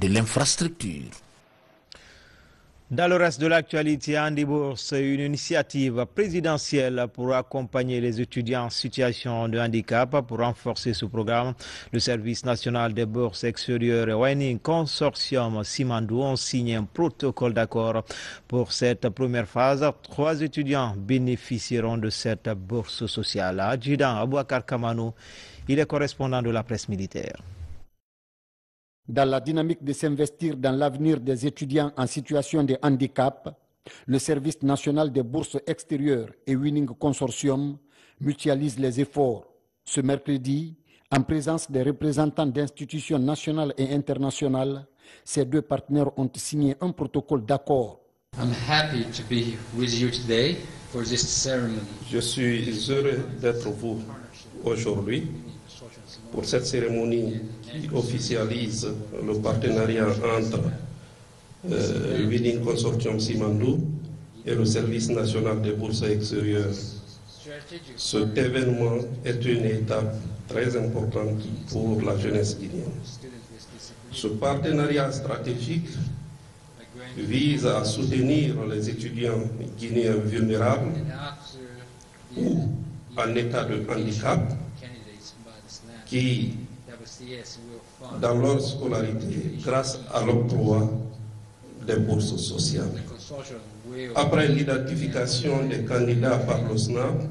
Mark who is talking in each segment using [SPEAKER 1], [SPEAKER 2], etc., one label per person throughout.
[SPEAKER 1] de l'infrastructure.
[SPEAKER 2] Dans le reste de l'actualité, Andy Bourse, une initiative présidentielle pour accompagner les étudiants en situation de handicap. Pour renforcer ce programme, le Service national des bourses extérieures et Winning Consortium Simandou ont signé un protocole d'accord. Pour cette première phase, 3 étudiants bénéficieront de cette bourse sociale. Adjudant Abouakar Kamanou, il est correspondant de la presse militaire.
[SPEAKER 3] Dans la dynamique de s'investir dans l'avenir des étudiants en situation de handicap, le Service national des bourses extérieures et Winning Consortium mutualisent les efforts. Ce mercredi, en présence des représentants d'institutions nationales et internationales, ces 2 partenaires ont signé un protocole d'accord.
[SPEAKER 4] Je suis heureux d'être vous aujourd'hui pour cette cérémonie qui officialise le partenariat entre le Winning Consortium Simandou et le Service national des bourses extérieures. Cet événement est une étape très importante pour la jeunesse guinéenne. Ce partenariat stratégique vise à soutenir les étudiants guinéens vulnérables ou en état de handicap qui, dans leur scolarité, grâce à l'octroi des bourses sociales. Après l'identification des candidats par le SNAP,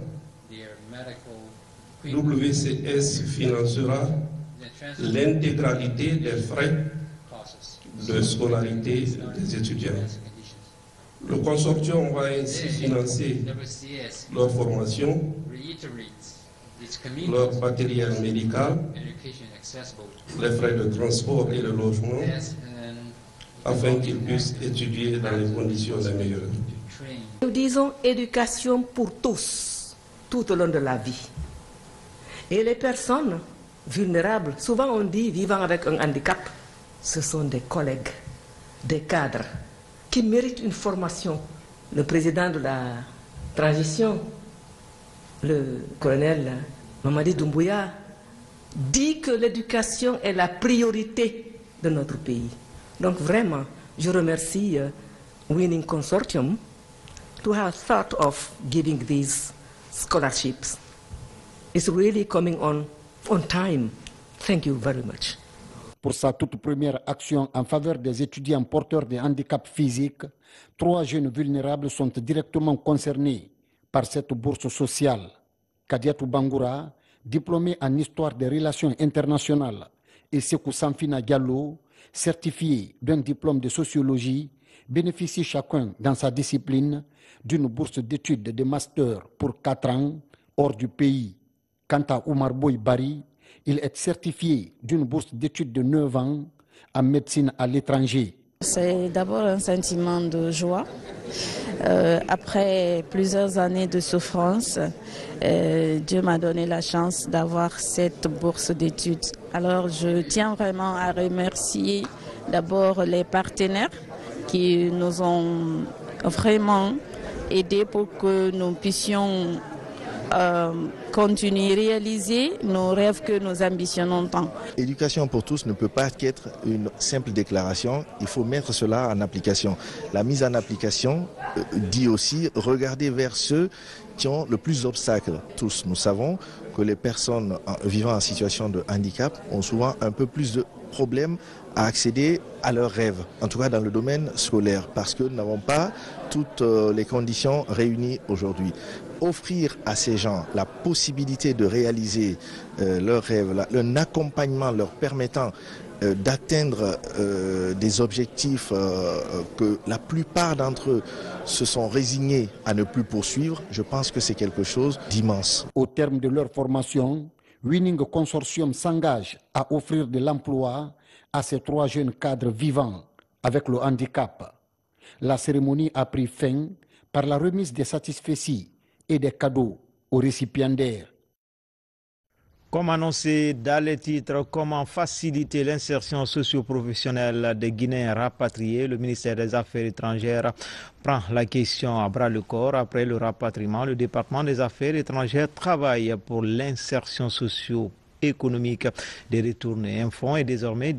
[SPEAKER 4] WCS financera l'intégralité des frais de scolarité des étudiants. Le consortium va ainsi financer leur formation, leur matériel médical, les frais de transport et de logement, afin qu'ils puissent étudier dans les conditions les meilleures.
[SPEAKER 5] Nous disons éducation pour tous, tout au long de la vie. Et les personnes vulnérables, souvent on dit vivant avec un handicap, ce sont des collègues, des cadres, qui méritent une formation. Le président de la transition, le colonel Mamadi Doumbouya, dit que l'éducation est la priorité de notre pays. Donc vraiment, je remercie Winning Consortium to have thought of giving these scholarships. It's really coming on time. Thank you very much.
[SPEAKER 3] Pour sa toute première action en faveur des étudiants porteurs de handicap physique, 3 jeunes vulnérables sont directement concernés par cette bourse sociale. Kadiatou Bangoura, diplômé en histoire des relations internationales, et Sekou Samfina Diallo, certifié d'un diplôme de sociologie, bénéficient chacun dans sa discipline d'une bourse d'études de master pour 4 ans hors du pays. Quant à Oumar Boy Bari, il est certifié d'une bourse d'études de 9 ans en médecine à l'étranger.
[SPEAKER 6] C'est d'abord un sentiment de joie. Après plusieurs années de souffrance, Dieu m'a donné la chance d'avoir cette bourse d'études. Alors je tiens vraiment à remercier d'abord les partenaires qui nous ont vraiment aidés pour que nous puissions continuer à réaliser nos rêves que nous ambitionnons tant.
[SPEAKER 7] Éducation pour tous ne peut pas qu'être une simple déclaration, il faut mettre cela en application. La mise en application dit aussi regarder vers ceux qui ont le plus d'obstacles. Tous, nous savons que les personnes vivant en situation de handicap ont souvent un peu plus de problèmes à accéder à leurs rêves, en tout cas dans le domaine scolaire, parce que nous n'avons pas toutes les conditions réunies aujourd'hui. Offrir à ces gens la possibilité de réaliser leurs rêves, un accompagnement leur permettant d'atteindre des objectifs que la plupart d'entre eux se sont résignés à ne plus poursuivre, je pense que c'est quelque chose d'immense.
[SPEAKER 3] Au terme de leur formation, Winning Consortium s'engage à offrir de l'emploi à ces 3 jeunes cadres vivants avec le handicap. La cérémonie a pris fin par la remise des satisfecits et des cadeaux aux récipiendaires.
[SPEAKER 2] Comme annoncé dans les titres, comment faciliter l'insertion socio-professionnelle des Guinéens rapatriés, le ministère des Affaires étrangères prend la question à bras le corps. Après le rapatriement, le département des Affaires étrangères travaille pour l'insertion socio-économique des retournés. Un fonds est désormais